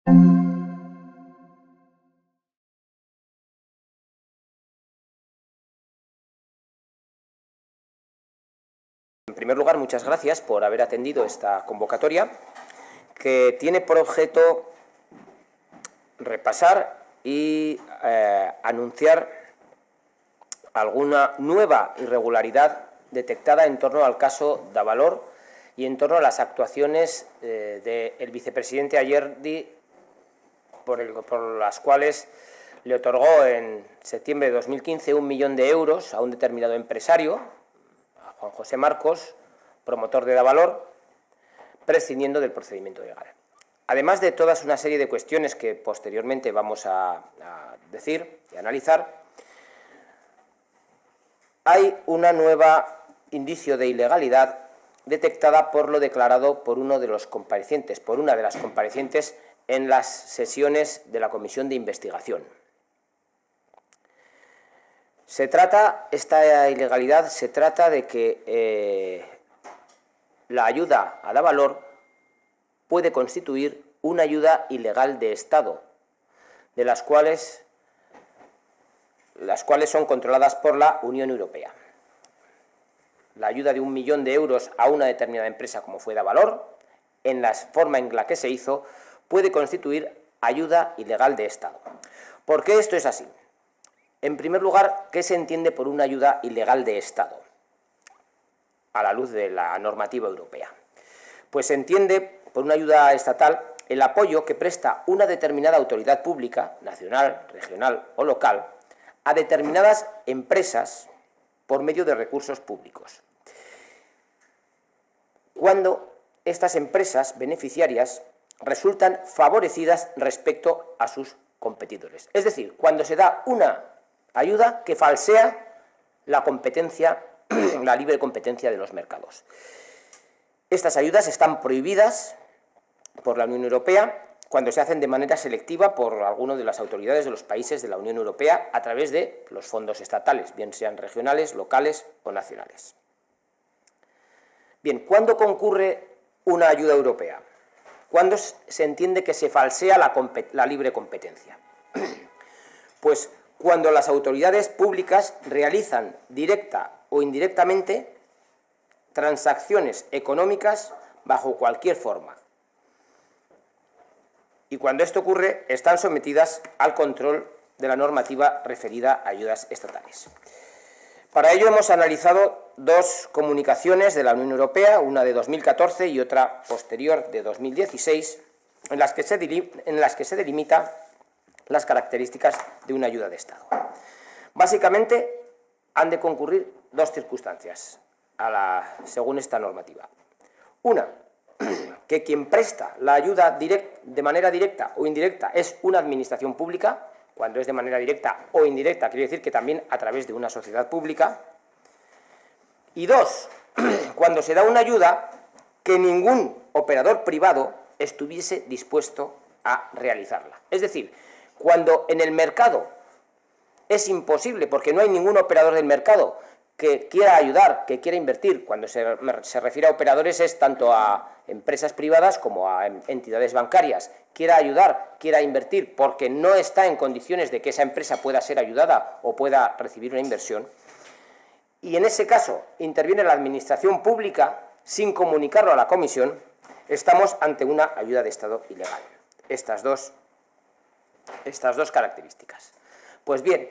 En primer lugar, muchas gracias por haber atendido esta convocatoria, que tiene por objeto repasar y anunciar alguna nueva irregularidad detectada en torno al caso Davalor y en torno a las actuaciones del vicepresidente Ayerdi, por las cuales le otorgó en septiembre de 2015 1 millón de euros a un determinado empresario, a Juan José Marcos, promotor de Davalor, prescindiendo del procedimiento legal. Además de toda una serie de cuestiones que posteriormente vamos a decir y analizar, hay una nueva indicio de ilegalidad detectada por lo declarado por uno de los comparecientes, por una de las comparecientes en las sesiones de la Comisión de Investigación. Esta ilegalidad se trata de que la ayuda a Davalor puede constituir una ayuda ilegal de Estado, de las cuales son controladas por la Unión Europea. La ayuda de 1 millón de euros a una determinada empresa, como fue Davalor, en la forma en la que se hizo, puede constituir ayuda ilegal de Estado. ¿Por qué esto es así? En primer lugar, ¿qué se entiende por una ayuda ilegal de Estado a la luz de la normativa europea? Pues se entiende por una ayuda estatal el apoyo que presta una determinada autoridad pública, nacional, regional o local, a determinadas empresas por medio de recursos públicos, cuando estas empresas beneficiarias resultan favorecidas respecto a sus competidores. Es decir, cuando se da una ayuda que falsea la competencia, la libre competencia de los mercados. Estas ayudas están prohibidas por la Unión Europea cuando se hacen de manera selectiva por alguna de las autoridades de los países de la Unión Europea a través de los fondos estatales, bien sean regionales, locales o nacionales. Bien, ¿cuándo concurre una ayuda europea? ¿Cuándo se entiende que se falsea la libre competencia? Pues cuando las autoridades públicas realizan directa o indirectamente transacciones económicas bajo cualquier forma. Y cuando esto ocurre, están sometidas al control de la normativa referida a ayudas estatales. Para ello hemos analizado dos comunicaciones de la Unión Europea, una de 2014 y otra posterior de 2016, en las que se delimita las características de una ayuda de Estado. Básicamente, han de concurrir dos circunstancias según esta normativa. Una, que quien presta la ayuda de manera directa o indirecta es una administración pública. Cuando es de manera directa o indirecta, quiere decir que también a través de una sociedad pública. Y dos, cuando se da una ayuda que ningún operador privado estuviese dispuesto a realizarla. Es decir, cuando en el mercado es imposible, porque no hay ningún operador del mercado que quiera ayudar, que quiera invertir. Cuando se refiere a operadores es tanto a empresas privadas como a entidades bancarias. Quiera ayudar, quiera invertir, porque no está en condiciones de que esa empresa pueda ser ayudada o pueda recibir una inversión. Y en ese caso interviene la administración pública sin comunicarlo a la Comisión, estamos ante una ayuda de Estado ilegal. Estas dos características. Pues bien,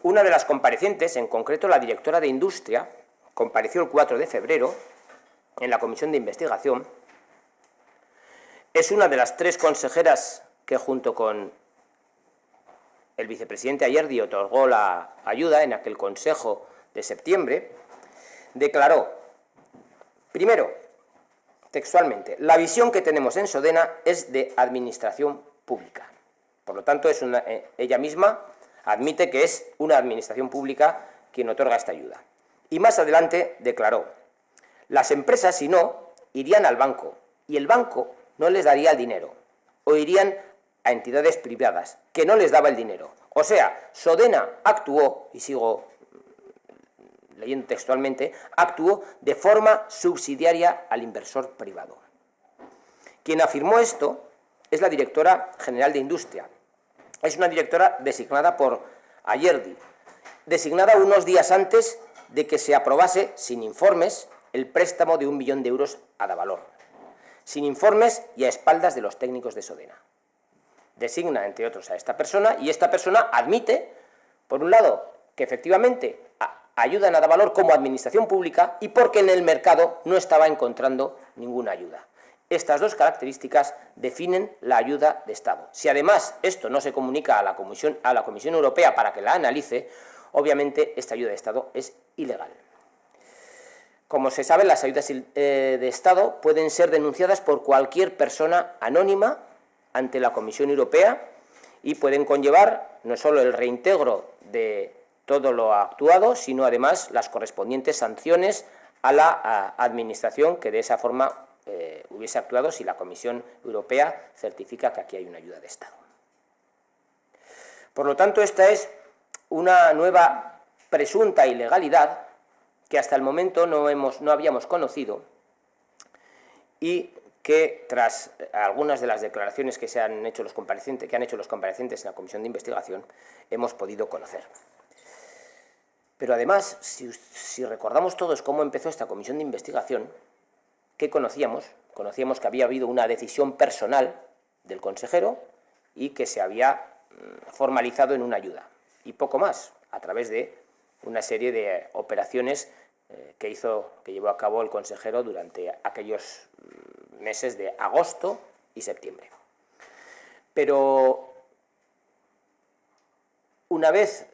una de las comparecientes, en concreto la directora de Industria, compareció el 4 de febrero en la Comisión de Investigación. Es una de las tres consejeras que, junto con el vicepresidente Ayerdi, otorgó la ayuda en aquel Consejo de septiembre. Declaró, primero, textualmente, la visión que tenemos en Sodena es de administración pública. Por lo tanto, ella misma admite que es una administración pública quien otorga esta ayuda. Y más adelante declaró, las empresas, si no, irían al banco, y el banco no les daría el dinero, o irían a entidades privadas, que no les daba el dinero. O sea, Sodena actuó, y sigo leyendo textualmente, actuó de forma subsidiaria al inversor privado. Quien afirmó esto es la directora general de Industria. Es una directora designada por Ayerdi, designada unos días antes de que se aprobase, sin informes, el préstamo de 1 millón de euros a Davalor, sin informes y a espaldas de los técnicos de Sodena. Designa, entre otros, a esta persona, y esta persona admite, por un lado, que efectivamente ayudan a Davalor como administración pública y porque en el mercado no estaba encontrando ninguna ayuda. Estas dos características definen la ayuda de Estado. Si además esto no se comunica a la Comisión Europea para que la analice, obviamente esta ayuda de Estado es ilegal. Como se sabe, las ayudas de Estado pueden ser denunciadas por cualquier persona anónima ante la Comisión Europea y pueden conllevar no solo el reintegro de todo lo actuado, sino además las correspondientes sanciones a la Administración que de esa forma hubiese actuado si la Comisión Europea certifica que aquí hay una ayuda de Estado. Por lo tanto, esta es una nueva presunta ilegalidad que hasta el momento no habíamos conocido y que, tras algunas de las declaraciones que han hecho los comparecientes en la Comisión de Investigación, hemos podido conocer. Pero además, si recordamos todos cómo empezó esta Comisión de Investigación, ¿qué conocíamos? Conocíamos que había habido una decisión personal del consejero y que se había formalizado en una ayuda. Y poco más, a través de una serie de operaciones que llevó a cabo el consejero durante aquellos meses de agosto y septiembre. Pero una vez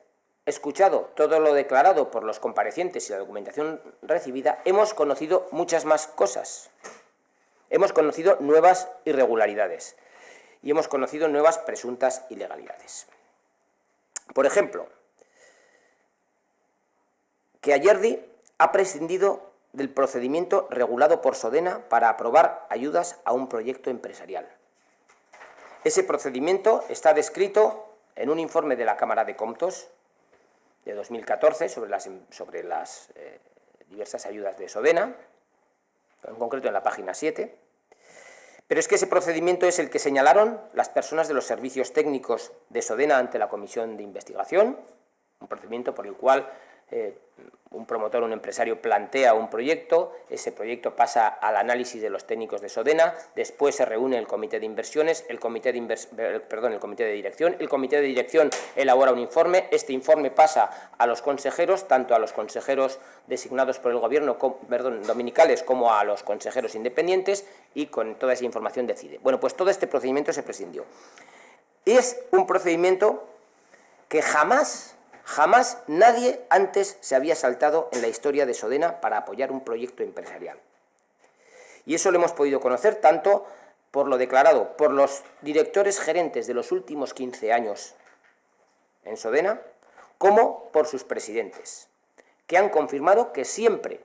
escuchado todo lo declarado por los comparecientes y la documentación recibida, hemos conocido muchas más cosas. Hemos conocido nuevas irregularidades y hemos conocido nuevas presuntas ilegalidades. Por ejemplo, que Ayerdi ha prescindido del procedimiento regulado por Sodena para aprobar ayudas a un proyecto empresarial. Ese procedimiento está descrito en un informe de la Cámara de Comptos de 2014 sobre las diversas ayudas de Sodena, en concreto en la página 7, pero es que ese procedimiento es el que señalaron las personas de los servicios técnicos de Sodena ante la Comisión de Investigación, un procedimiento por el cual un promotor, un empresario plantea un proyecto, ese proyecto pasa al análisis de los técnicos de Sodena, después se reúne el comité de inversiones, el comité de dirección, el comité de dirección elabora un informe, este informe pasa a los consejeros, tanto a los consejeros designados por el gobierno, dominicales, como a los consejeros independientes, y con toda esa información decide. Bueno, pues todo este procedimiento se prescindió. Es un procedimiento que jamás nadie antes se había saltado en la historia de Sodena para apoyar un proyecto empresarial. Y eso lo hemos podido conocer tanto por lo declarado por los directores gerentes de los últimos 15 años en Sodena, como por sus presidentes, que han confirmado que siempre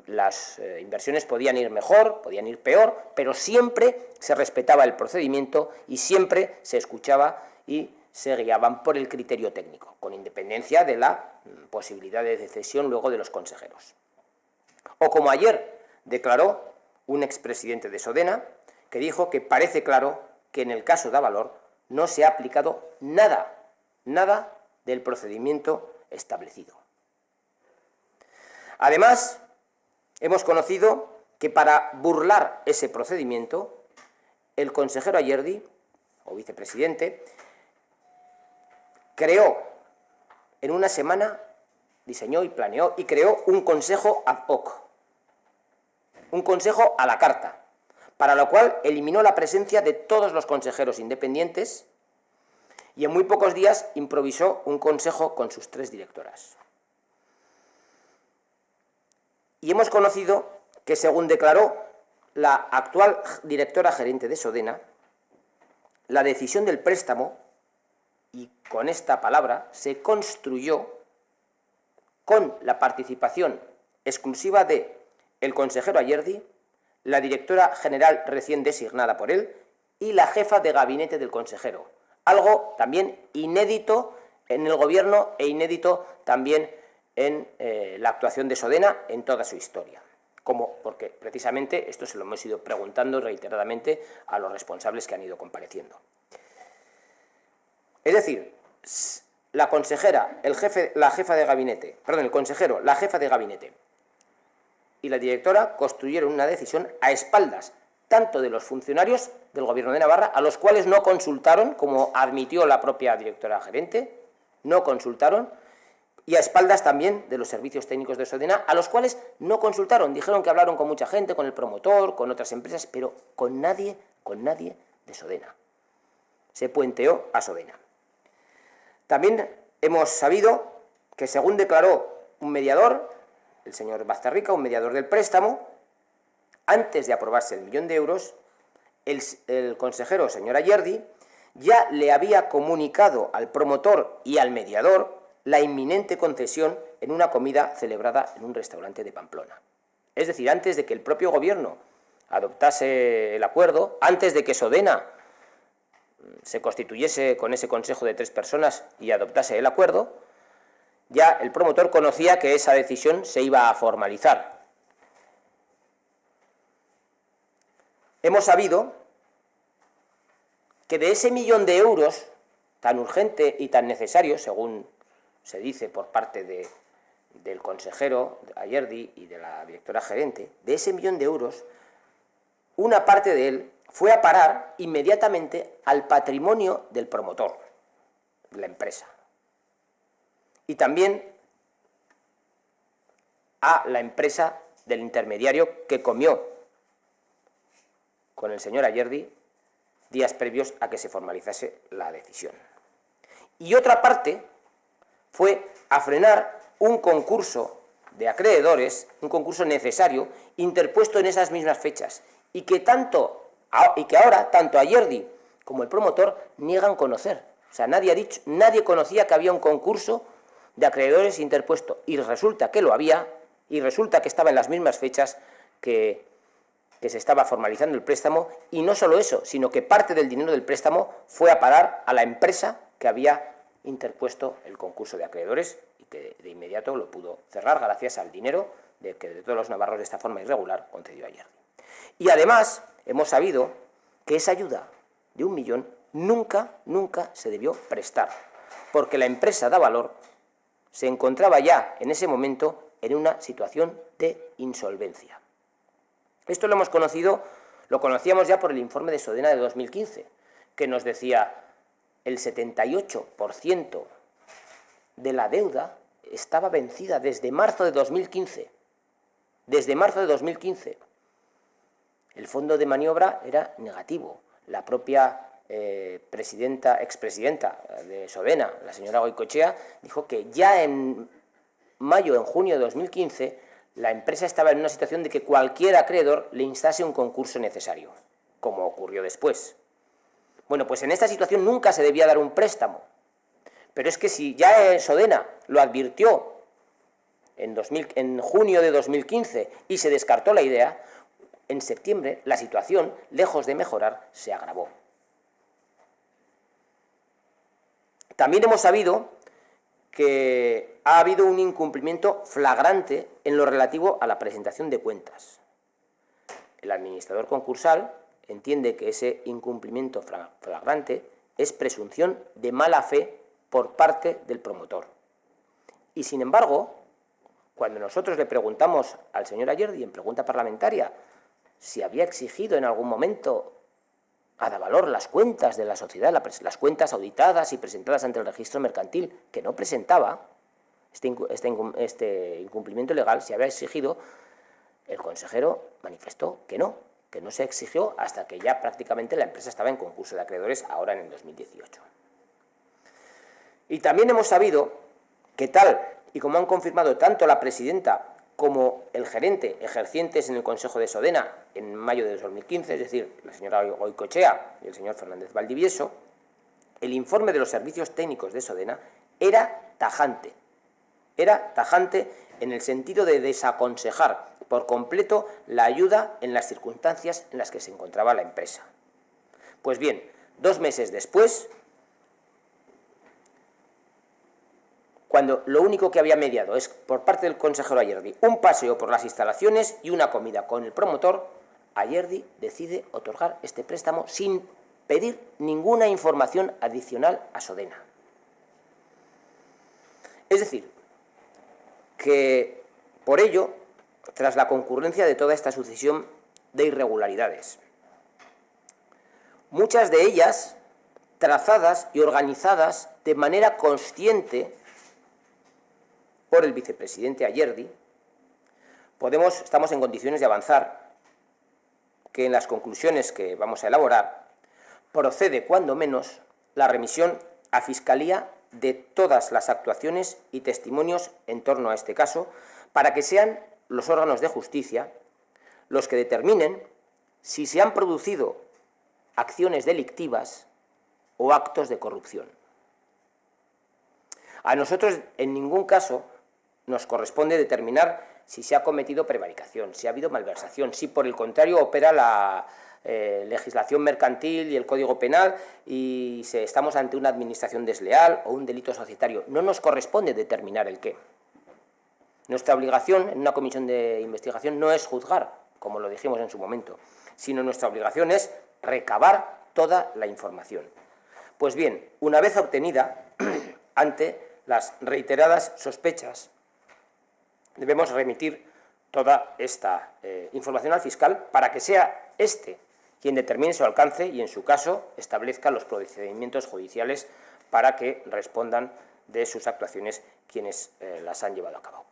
las inversiones podían ir mejor, podían ir peor, pero siempre se respetaba el procedimiento y siempre se escuchaba y se guiaban por el criterio técnico, con independencia de la posibilidad de decisión luego de los consejeros. O como ayer declaró un expresidente de Sodena, que dijo que parece claro que en el caso de Davalor no se ha aplicado nada del procedimiento establecido. Además, hemos conocido que para burlar ese procedimiento, el consejero Ayerdi, o vicepresidente, creó en una semana, diseñó y planeó y creó un consejo ad hoc, un consejo a la carta, para lo cual eliminó la presencia de todos los consejeros independientes y en muy pocos días improvisó un consejo con sus 3 directoras. Y hemos conocido que, según declaró la actual directora gerente de Sodena, la decisión del préstamo, y con esta palabra, se construyó con la participación exclusiva de el consejero Ayerdi, la directora general recién designada por él y la jefa de gabinete del consejero. Algo también inédito en el gobierno e inédito también en la actuación de Sodena en toda su historia. porque precisamente esto se lo hemos ido preguntando reiteradamente a los responsables que han ido compareciendo. Es decir, la consejera, el consejero, la jefa de gabinete y la directora construyeron una decisión a espaldas tanto de los funcionarios del Gobierno de Navarra, a los cuales no consultaron, como admitió la propia directora gerente, no consultaron, y a espaldas también de los servicios técnicos de Sodena, a los cuales no consultaron. Dijeron que hablaron con mucha gente, con el promotor, con otras empresas, pero con nadie de Sodena. Se puenteó a Sodena. También hemos sabido que, según declaró un mediador, el señor Baztarrica, un mediador del préstamo, antes de aprobarse el 1.000.000 de euros, el consejero, señor Ayerdi, ya le había comunicado al promotor y al mediador la inminente concesión en una comida celebrada en un restaurante de Pamplona. Es decir, antes de que el propio gobierno adoptase el acuerdo, antes de que Sodena se constituyese con ese consejo de 3 personas y adoptase el acuerdo, ya el promotor conocía que esa decisión se iba a formalizar. Hemos sabido que de ese 1.000.000 de euros tan urgente y tan necesario, según se dice por parte del consejero Ayerdi y de la directora gerente, de ese 1.000.000 de euros, una parte de él fue a parar inmediatamente al patrimonio del promotor, la empresa, y también a la empresa del intermediario que comió con el señor Ayerdi días previos a que se formalizase la decisión. Y otra parte fue a frenar un concurso de acreedores, un concurso necesario, interpuesto en esas mismas fechas, y que ahora tanto Ayerdi como el promotor niegan conocer. O sea, nadie conocía que había un concurso de acreedores interpuesto, y resulta que lo había, y resulta que estaba en las mismas fechas que se estaba formalizando el préstamo, y no solo eso, sino que parte del dinero del préstamo fue a parar a la empresa que había interpuesto el concurso de acreedores y que de inmediato lo pudo cerrar gracias al dinero que de todos los navarros de esta forma irregular concedió Ayerdi. Y además hemos sabido que esa ayuda de 1.000.000 nunca se debió prestar, porque la empresa Davalor se encontraba ya en ese momento en una situación de insolvencia. Esto lo conocíamos ya por el informe de Sodena de 2015, que nos decía el 78% de la deuda estaba vencida desde marzo de 2015. Desde marzo de 2015. El fondo de maniobra era negativo. La propia expresidenta de Sodena, la señora Goicoechea, dijo que ya en junio de 2015, la empresa estaba en una situación de que cualquier acreedor le instase un concurso necesario, como ocurrió después. Bueno, pues en esta situación nunca se debía dar un préstamo. Pero es que si ya Sodena lo advirtió en junio de 2015 y se descartó la idea, en septiembre la situación, lejos de mejorar, se agravó. También hemos sabido que ha habido un incumplimiento flagrante en lo relativo a la presentación de cuentas. El administrador concursal entiende que ese incumplimiento flagrante es presunción de mala fe por parte del promotor. Y sin embargo, cuando nosotros le preguntamos al señor Ayerdi en pregunta parlamentaria si había exigido en algún momento a Davalor las cuentas de la sociedad, las cuentas auditadas y presentadas ante el registro mercantil, que no presentaba, este incumplimiento legal se había exigido, el consejero manifestó que no se exigió hasta que ya prácticamente la empresa estaba en concurso de acreedores, ahora en el 2018. Y también hemos sabido que tal y como han confirmado tanto la presidenta como el gerente ejercientes en el Consejo de Sodena en mayo de 2015, es decir, la señora Goicoechea y el señor Fernández Valdivieso, el informe de los servicios técnicos de Sodena era tajante en el sentido de desaconsejar por completo la ayuda en las circunstancias en las que se encontraba la empresa. Pues bien, 2 meses después, cuando lo único que había mediado es, por parte del consejero Ayerdi, un paseo por las instalaciones y una comida con el promotor, Ayerdi decide otorgar este préstamo sin pedir ninguna información adicional a Sodena. Es decir, que por ello, tras la concurrencia de toda esta sucesión de irregularidades, muchas de ellas trazadas y organizadas de manera consciente por el vicepresidente Ayerdi, estamos en condiciones de avanzar que en las conclusiones que vamos a elaborar procede, cuando menos, la remisión a Fiscalía de todas las actuaciones y testimonios en torno a este caso, para que sean los órganos de justicia los que determinen si se han producido acciones delictivas o actos de corrupción. A nosotros, en ningún caso, nos corresponde determinar si se ha cometido prevaricación, si ha habido malversación, si por el contrario opera la legislación mercantil y el Código Penal y estamos ante una administración desleal o un delito societario. No nos corresponde determinar el qué. Nuestra obligación en una comisión de investigación no es juzgar, como lo dijimos en su momento, sino nuestra obligación es recabar toda la información. Pues bien, una vez obtenida, ante las reiteradas sospechas, debemos remitir toda esta información al fiscal para que sea éste quien determine su alcance y, en su caso, establezca los procedimientos judiciales para que respondan de sus actuaciones quienes las han llevado a cabo.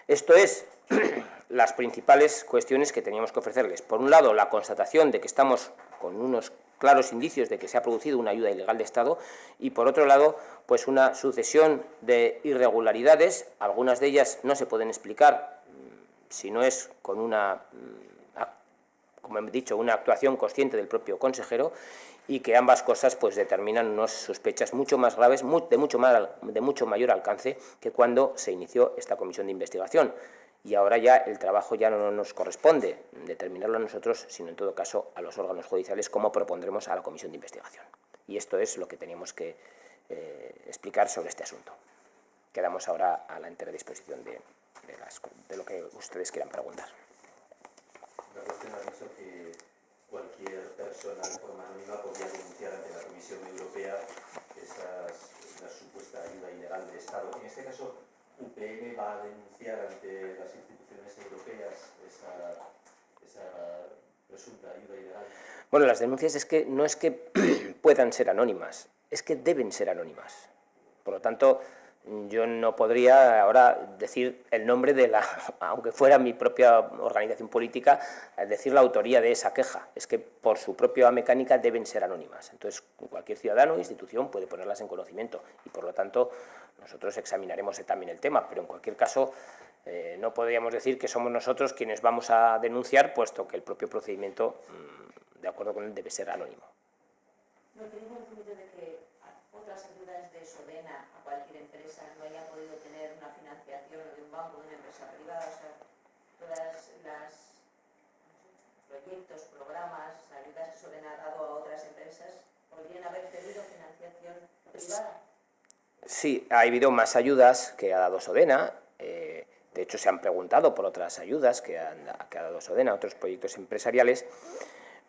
Esto es las principales cuestiones que teníamos que ofrecerles. Por un lado, la constatación de que estamos con unos claros indicios de que se ha producido una ayuda ilegal de Estado y, por otro lado, pues una sucesión de irregularidades, algunas de ellas no se pueden explicar si no es con una, como he dicho, una actuación consciente del propio consejero, y que ambas cosas pues determinan unas sospechas mucho más graves, de mucho mayor alcance que cuando se inició esta comisión de investigación. Y ahora ya el trabajo ya no nos corresponde determinarlo a nosotros, sino en todo caso a los órganos judiciales, como propondremos a la comisión de investigación. Y esto es lo que teníamos que explicar sobre este asunto. Quedamos ahora a la entera disposición de lo que ustedes quieran preguntar. La cuestión ha dicho que cualquier persona de forma anónima podría denunciar ante la Comisión Europea la supuesta ayuda ilegal de Estado. En este caso, UPN va a denunciar ante las instituciones europeas esa presunta ayuda ilegal. Bueno, las denuncias no es que puedan ser anónimas, es que deben ser anónimas. Por lo tanto, yo no podría ahora decir el nombre aunque fuera mi propia organización política, decir la autoría de esa queja. Es que por su propia mecánica deben ser anónimas. Entonces, cualquier ciudadano o institución puede ponerlas en conocimiento y, por lo tanto, nosotros examinaremos también el tema, pero en cualquier caso no podríamos decir que somos nosotros quienes vamos a denunciar, puesto que el propio procedimiento, de acuerdo con él, debe ser anónimo. ¿No tenemos conocimiento de que otras ayudas de Sodena a cualquier empresa no hayan podido tener una financiación de un banco, de una empresa privada? O sea, todas las proyectos, programas, ayudas que Sodena ha dado a otras empresas podrían haber tenido financiación privada. Sí, ha habido más ayudas que ha dado Sodena. De hecho, se han preguntado por otras ayudas que ha dado Sodena, otros proyectos empresariales,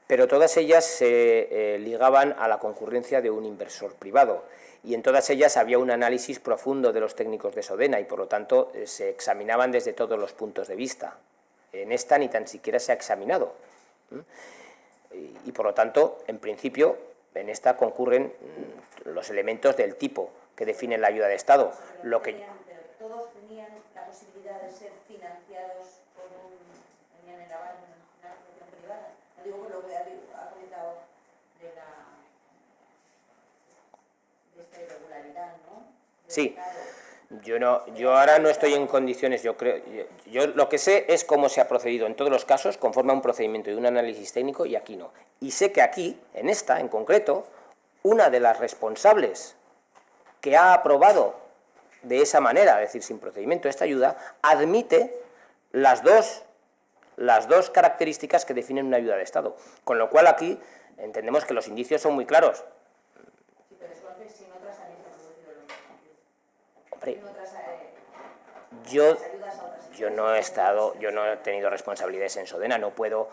pero todas ellas se ligaban a la concurrencia de un inversor privado, y en todas ellas había un análisis profundo de los técnicos de Sodena y, por lo tanto, se examinaban desde todos los puntos de vista. En esta ni tan siquiera se ha examinado. Y, por lo tanto, en principio, en esta concurren los elementos del tipo que definen la ayuda de Estado. Pero todos tenían la posibilidad de ser financiados tenían el aval de una asociación privada. No digo por lo que ha comentado de esta irregularidad, ¿no? Sí. Yo ahora no estoy en condiciones, yo lo que sé es cómo se ha procedido en todos los casos conforme a un procedimiento y un análisis técnico, y aquí no. Y sé que aquí, en esta en concreto, una de las responsables que ha aprobado de esa manera, es decir, sin procedimiento, esta ayuda, admite las dos características que definen una ayuda de Estado. Con lo cual aquí entendemos que los indicios son muy claros. Hombre, en otras yo las ayudas a otras Yo no he tenido responsabilidades en Sodena, no puedo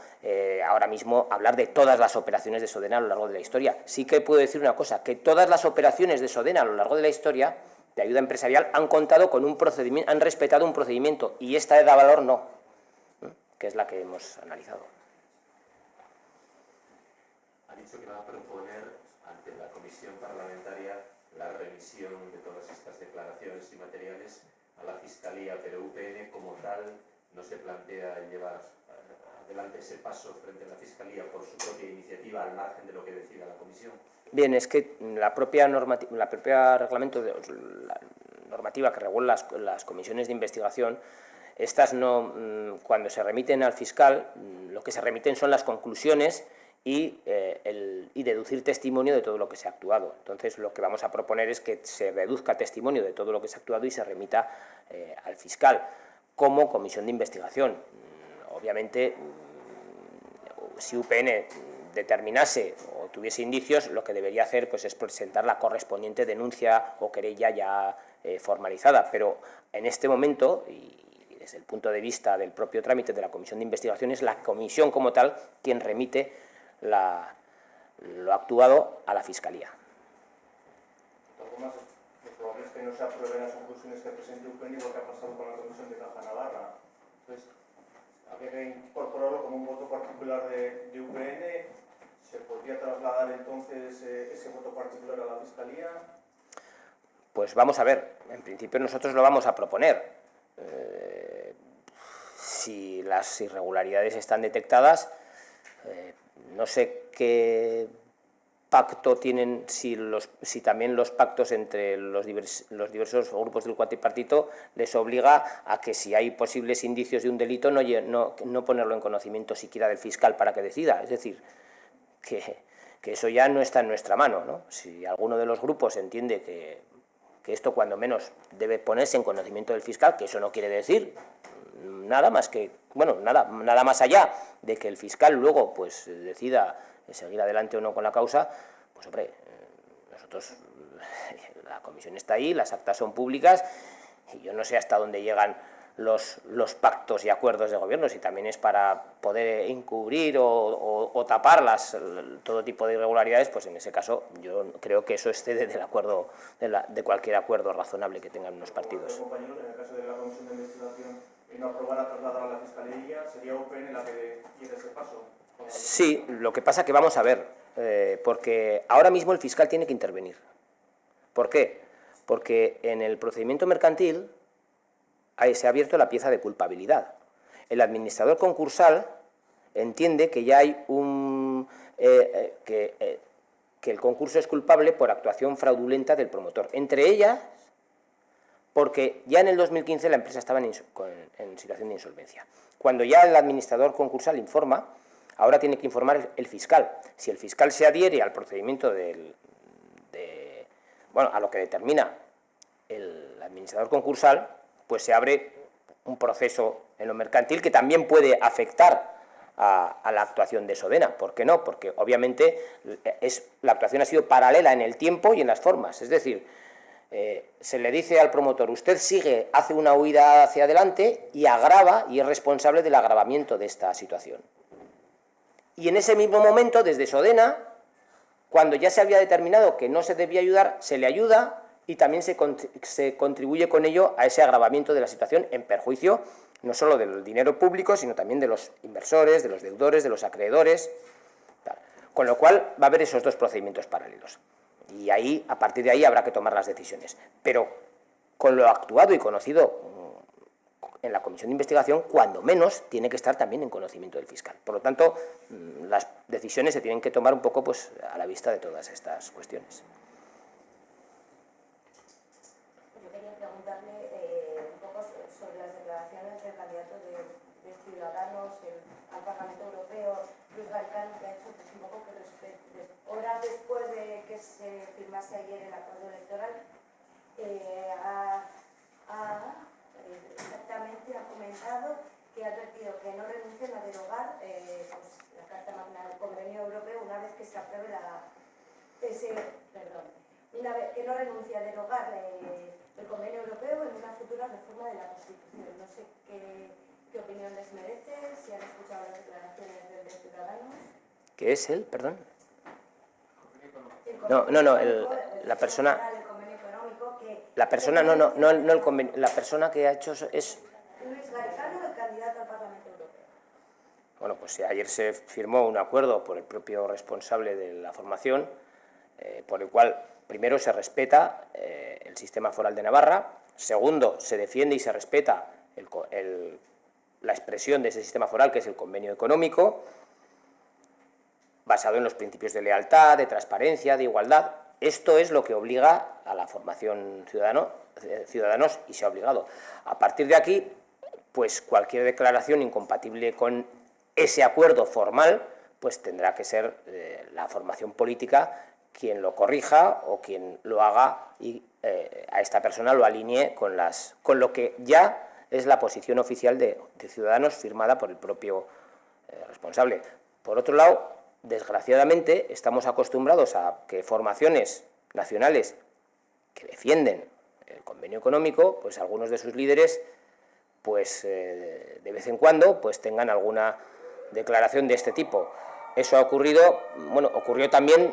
ahora mismo hablar de todas las operaciones de Sodena a lo largo de la historia. Sí que puedo decir una cosa, que todas las operaciones de Sodena a lo largo de la historia de ayuda empresarial han contado con un procedimiento, han respetado un procedimiento, y esta de Davalor no, que es la que hemos analizado. Ha dicho que va a proponer ante la comisión parlamentaria la revisión de todas estas declaraciones y materiales a la Fiscalía, pero UPN como tal no se plantea llevar adelante ese paso frente a la Fiscalía por su propia iniciativa al margen de lo que decida la comisión. Bien, es que la propia reglamento, la normativa que regula las comisiones de investigación, estas no, cuando se remiten al fiscal, lo que se remiten son las conclusiones y deducir testimonio de todo lo que se ha actuado. Entonces, lo que vamos a proponer es que se reduzca testimonio de todo lo que se ha actuado y se remita al fiscal como comisión de investigación. Obviamente, si UPN determinase o tuviese indicios, lo que debería hacer pues, es presentar la correspondiente denuncia o querella ya formalizada. Pero en este momento, y desde el punto de vista del propio trámite de la comisión de investigación, es la comisión como tal quien remite lo actuado a la Fiscalía. Algo más, lo probable es que no se aprueben las conclusiones que presente UPN y lo que ha pasado con la Comisión de Caja Navarra. Entonces, habría que incorporarlo como un voto particular de UPN. ¿Se podría trasladar entonces ese voto particular a la Fiscalía? Pues vamos a ver, en principio nosotros lo vamos a proponer. Si las irregularidades están detectadas, no sé qué pacto tienen, si también los pactos entre los diversos grupos del cuatripartito les obliga a que si hay posibles indicios de un delito no ponerlo en conocimiento siquiera del fiscal para que decida. Es decir, que eso ya no está en nuestra mano, ¿no? Si alguno de los grupos entiende que esto cuando menos debe ponerse en conocimiento del fiscal, que eso no quiere decir nada más que, bueno, nada más allá de que el fiscal luego pues decida seguir adelante o no con la causa, pues hombre, nosotros, la comisión está ahí, las actas son públicas y yo no sé hasta dónde llegan los pactos y acuerdos de gobierno, si también es para poder encubrir o tapar todo tipo de irregularidades, pues en ese caso yo creo que eso excede del acuerdo, de cualquier acuerdo razonable que tengan unos partidos. Compañeros, en el caso de la comisión de investigación y no aprobara trasladar a la Fiscalía, ¿sería UPN la que diera ese paso? Sí, lo que pasa que vamos a ver, porque ahora mismo el fiscal tiene que intervenir. ¿Por qué? Porque en el procedimiento mercantil se ha abierto la pieza de culpabilidad. El administrador concursal entiende que ya hay que el concurso es culpable por actuación fraudulenta del promotor. Entre ellas, porque ya en el 2015 la empresa estaba en situación de insolvencia. Cuando ya el administrador concursal informa, ahora tiene que informar el fiscal. Si el fiscal se adhiere al procedimiento a lo que determina el administrador concursal, pues se abre un proceso en lo mercantil que también puede afectar a la actuación de Sodena. ¿Por qué no? Porque obviamente la actuación ha sido paralela en el tiempo y en las formas. Es decir, se le dice al promotor, usted hace una huida hacia adelante y agrava y es responsable del agravamiento de esta situación. Y en ese mismo momento, desde Sodena, cuando ya se había determinado que no se debía ayudar, se le ayuda y también se contribuye con ello a ese agravamiento de la situación en perjuicio no solo del dinero público, sino también de los inversores, de los deudores, de los acreedores, tal. Con lo cual va a haber esos dos procedimientos paralelos. Y ahí, a partir de ahí habrá que tomar las decisiones. Pero con lo actuado y conocido en la comisión de investigación, cuando menos, tiene que estar también en conocimiento del fiscal. Por lo tanto, las decisiones se tienen que tomar un poco pues, a la vista de todas estas cuestiones. Yo quería preguntarle un poco sobre las declaraciones del candidato de Ciudadanos al Parlamento Europeo, Luis Galcán, que ha hecho pues, un poco que horas después de que se firmase ayer el acuerdo electoral, exactamente ha comentado que ha advertido que no renuncian a derogar la Carta Magna del Convenio Europeo una vez que se apruebe que no renuncia a derogar del Convenio Europeo en una futura reforma de la Constitución. No sé qué opinión les merece, si han escuchado las declaraciones de Ciudadanos. ¿Qué es él? Perdón. No, la persona... La persona, el convenio, la persona que ha hecho es... Luis Garicano, el candidato al Parlamento Europeo. Bueno, pues ayer se firmó un acuerdo por el propio responsable de la formación, por el cual, primero, se respeta el sistema foral de Navarra, segundo, se defiende y se respeta la expresión de ese sistema foral, que es el convenio económico, basado en los principios de lealtad, de transparencia, de igualdad. Esto es lo que obliga a la formación ciudadanos y se ha obligado. A partir de aquí, pues cualquier declaración incompatible con ese acuerdo formal, pues tendrá que ser la formación política quien lo corrija o quien lo haga y a esta persona lo alinee con lo que ya es la posición oficial de Ciudadanos firmada por el propio responsable. Por otro lado, desgraciadamente, estamos acostumbrados a que formaciones nacionales que defienden el convenio económico, pues algunos de sus líderes, pues de vez en cuando, pues tengan alguna declaración de este tipo. Eso ha ocurrido, bueno, ocurrió también,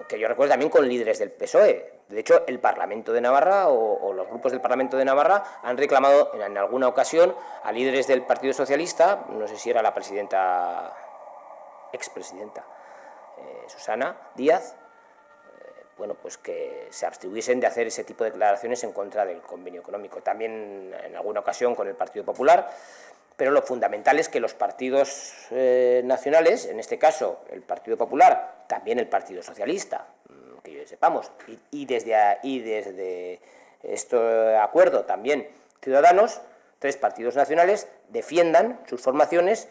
que yo recuerdo también con líderes del PSOE. De hecho, el Parlamento de Navarra o los grupos del Parlamento de Navarra han reclamado en alguna ocasión a líderes del Partido Socialista, no sé si era la expresidenta Susana Díaz, bueno, pues que se abstuviesen de hacer ese tipo de declaraciones en contra del convenio económico. También en alguna ocasión con el Partido Popular, pero lo fundamental es que los partidos nacionales, en este caso el Partido Popular, también el Partido Socialista, que sepamos, y desde este acuerdo también Ciudadanos, 3 partidos nacionales, defiendan sus formaciones,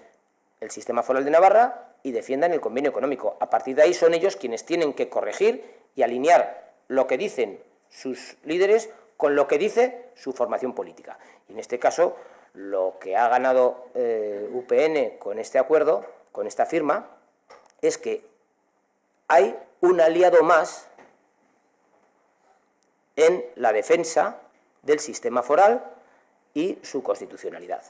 el sistema foral de Navarra, y defiendan el convenio económico. A partir de ahí son ellos quienes tienen que corregir y alinear lo que dicen sus líderes con lo que dice su formación política. Y en este caso, lo que ha ganado UPN con este acuerdo, con esta firma, es que hay un aliado más en la defensa del sistema foral y su constitucionalidad.